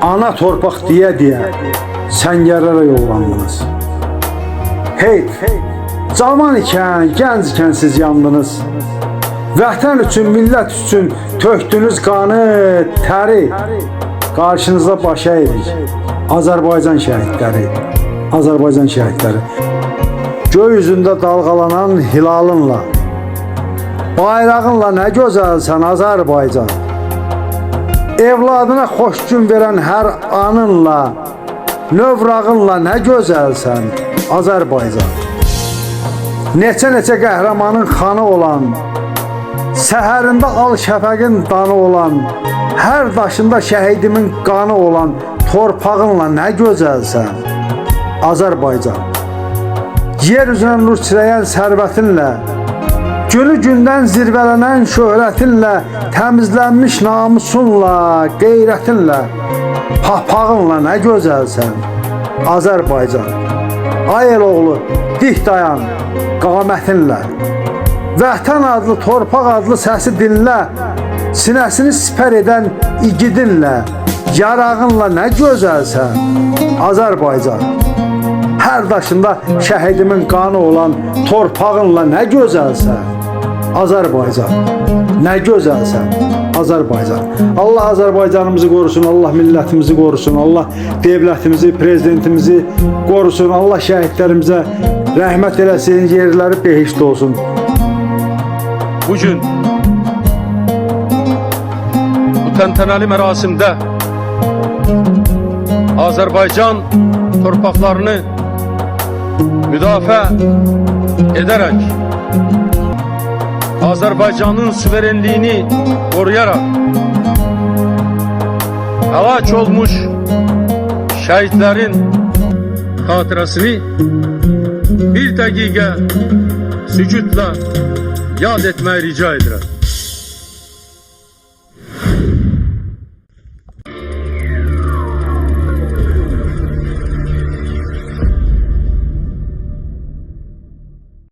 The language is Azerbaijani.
ana torpaq deyə səngərlərə yollandınız. Hey, cavan ikən, gənc ikən siz yandınız. Vətən üçün, millət üçün tökdünüz qanı, təri. Qarşınızda baş əyirik. Azərbaycan şəhidləri. Azərbaycan şəhidləri. Göy üzündə dalğalanan hilalınla, bayrağınla nə gözəlsən Azərbaycan. Evladına xoş gün verən hər anınla, növrağınla nə gözəlsən Azərbaycan. Neçə qəhrəmanın xanı olan, səhərində al şəfəqin danı olan, hər daşında şəhidimin qanı olan torpağınla nə gözəlsən Azərbaycan. Yer üzünə nur çiləyən sərvətinlə, günü gündən zirvələnən şöhrətinlə, təmizlənmiş namusunla, qeyrətinlə, papağınla nə gözəlsən Azərbaycan. Ay el oğlu, dik dayan qamətinlə, vətən adlı, torpaq adlı səsi dinlə, sinəsini sipər edən igidinlə, yarağınla nə gözəlsən Azərbaycan. Hər daşında şəhidimin qanı olan torpağınla nə gözəlsən Azərbaycan. Nə gözəlsən Azərbaycan. Allah Azərbaycanımızı qorusun, Allah millətimizi qorusun, Allah devlətimizi, prezidentimizi qorusun, Allah şəhidlərimizə rəhmət eləsin, yerləri behişt olsun. Bugün bu təntənəli mərasimdə Azərbaycan torpaqlarını müdafiə edərək, Azərbaycanın suverenliyini qoruyaraq, həlak olmuş şəhidlərin xatirəsini bir dəqiqə sükutla yad etməyi rica edirəm.